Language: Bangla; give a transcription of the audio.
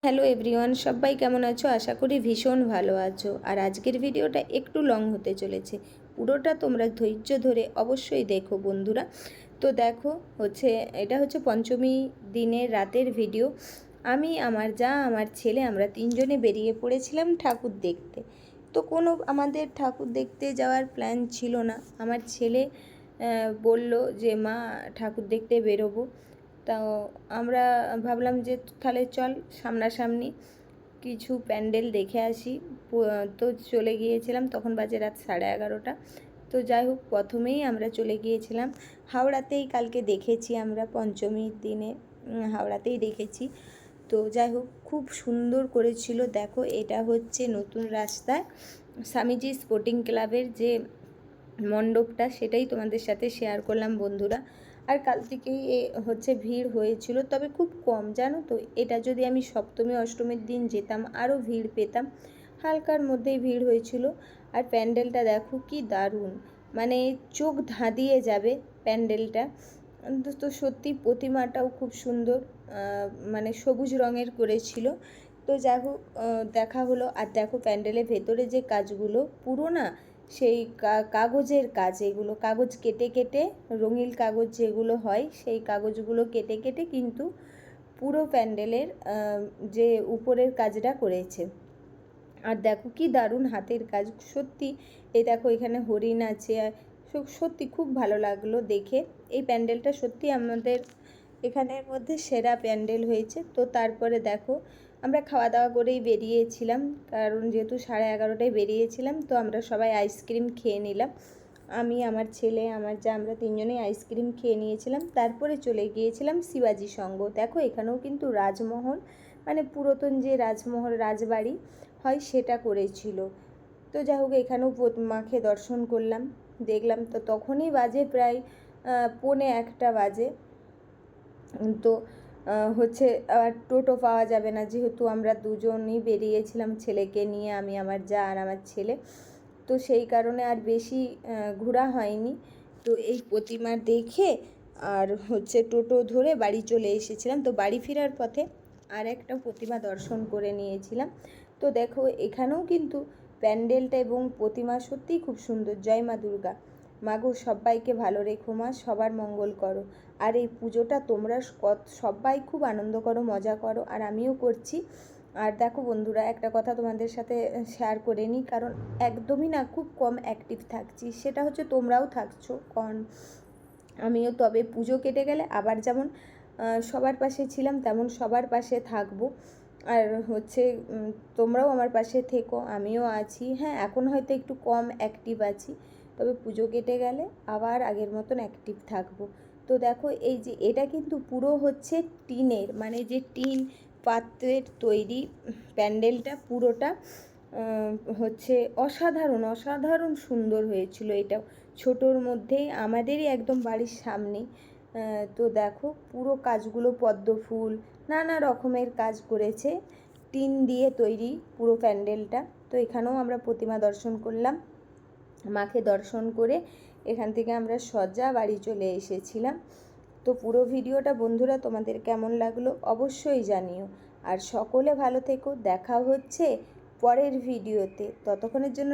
হ্যালো এভরিওয়ান, সবাই কেমন আছো? আশা করি ভীষণ ভালো আছো। আর আজকের ভিডিওটা একটু লং হতে চলেছে, পুরোটা তোমরা ধৈর্য ধরে অবশ্যই দেখো বন্ধুরা। তো দেখো, এটা হচ্ছে পঞ্চমী দিনের রাতের ভিডিও। আমি, আমার যা, আমার ছেলে, আমরা তিনজনে বেরিয়ে পড়েছিলাম ঠাকুর দেখতে। তো আমাদের ঠাকুর দেখতে যাওয়ার প্ল্যান ছিল না। আমার ছেলে বলল যে মা, ঠাকুর দেখতে বেরোবো। তো আমরা ভাবলাম যে তাহলে চল সামনাসামনি কিছু প্যান্ডেল দেখে আসি। তো চলে গিয়েছিলাম, তখন বাজে রাত 11:30। তো যাই হোক, প্রথমেই আমরা চলে গিয়েছিলাম হাওড়াতেই। কালকে দেখেছি আমরা পঞ্চমীর দিনে, হাওড়াতেই দেখেছি। তো যাই হোক, খুব সুন্দর করেছিল। দেখো, এটা হচ্ছে নতুন রাস্তায় স্বামীজি স্পোর্টিং ক্লাবের যে মণ্ডপটা, সেটাই তোমাদের সাথে শেয়ার করলাম বন্ধুরা। আর কাল থেকেই ভিড় হয়েছিল, তবে খুব কম, জানো তো। এটা যদি আমি সপ্তমী অষ্টমীর দিন যেতাম আরও ভিড় পেতাম। হালকার মধ্যেই ভিড় হয়েছিল। আর প্যান্ডেলটা দেখো কি দারুণ, মানে চোখ ধাঁধিয়ে যাবে প্যান্ডেলটা। তো সত্যি প্রতিমাটাও খুব সুন্দর, মানে সবুজ রঙের করেছিল। তো যাই হোক, দেখা হলো। আর দেখো, প্যান্ডেলের ভেতরে যে কাজগুলো পুরো না, সেই কাগজের কাজ, এগুলো কাগজ কেটে কেটে, রঙিন কাগজ যেগুলো হয় সেই কাগজগুলো কেটে কেটে কিন্তু পুরো প্যান্ডেলের যে উপরের কাজটা করেছে। আর দেখো কি দারুণ হাতের কাজ সত্যি। এই দেখো, এখানে হরিণ আছে। আর সত্যি খুব ভালো লাগলো দেখে। এই প্যান্ডেলটা সত্যি আমাদের এখানের মধ্যে সেরা প্যান্ডেল হয়েছে। তো তারপরে দেখো, আমরা খাওয়া দাওয়া করেই বেরিয়েছিলাম, কারণ যেহেতু 11:30টায় বেরিয়েছিলাম। তো আমরা সবাই আইসক্রিম খেয়ে নিলাম। আমি, আমার ছেলে, আমার যা, আমরা তিনজনেই আইসক্রিম খেয়ে নিয়েছিলাম। তারপরে চলে গিয়েছিলাম শিবাজি সংঘ। দেখো, এখানেও কিন্তু রাজমহল, মানে পুরাতন যে রাজমহল, রাজবাড়ি হয়, সেটা করেছিল। তো যাই হোক, এখানেও মাকে দর্শন করলাম, দেখলাম। তো তখনই বাজে প্রায় 1:45 বাজে। তো আর টোটো পাওয়া যাবে না, যেহেতু আমরা দুজনই বেরিয়েছিলাম ছেলেকে নিয়ে, আমি, আমার যা আর আমার ছেলে। তো সেই কারণে আর বেশি ঘোরা হয়নি। তো এই প্রতিমা দেখে আর টোটো ধরে বাড়ি চলে এসেছিলাম। তো বাড়ি ফেরার পথে আর একটা প্রতিমা দর্শন করে নিয়েছিলাম। তো দেখো, এখানেও কিন্তু প্যান্ডেলটা এবং প্রতিমা সত্যিই খুব সুন্দর। জয় মা দুর্গা। মা গো, সবাইকে ভালো রেখো মা, সবার মঙ্গল করো। আর এই পুজোটা তোমরা সবাই খুব আনন্দ করো, মজা করো, আর আমিও করছি। আর দেখো বন্ধুরা, একটা কথা তোমাদের সাথে শেয়ার করে নিই, কারণ একদমই না খুব কম অ্যাক্টিভ থাকছি। সেটা হচ্ছে তোমরাও থাকছো কম, আমিও। তবে পুজো কেটে গেলে আবার যেমন সবার পাশে ছিলাম, তেমন সবার পাশে থাকবো। আর তোমরাও আমার পাশে থেকো, আমিও আছি। হ্যাঁ, এখন হয়তো একটু কম অ্যাক্টিভ আছি, তবে পুজো কেটে গেলে আবার আগের মতন অ্যাক্টিভ থাকবো। তো দেখো, এই যে এটা কিন্তু পুরো টিনের, মানে যে টিন পাত্রের তৈরি প্যান্ডেলটা পুরোটা অসাধারণ অসাধারণ সুন্দর হয়েছিল। এটাও ছোটোর মধ্যেই, আমাদেরই একদম বাড়ির সামনে। তো দেখো, পুরো কাজগুলো পদ্ম ফুল, নানা রকমের কাজ করেছে, টিন দিয়ে তৈরি পুরো প্যান্ডেলটা। তো এখানেও আমরা প্রতিমা দর্শন করলাম। মাকে দর্শন করে এখান থেকে আমরা সোজা বাড়ি চলে এসেছিলাম। তো পুরো ভিডিওটা বন্ধুরা তোমাদের কেমন লাগলো অবশ্যই জানিও। আর সকলে ভালো থেকো, দেখা হচ্ছে পরের ভিডিওতে। ততক্ষণের জন্য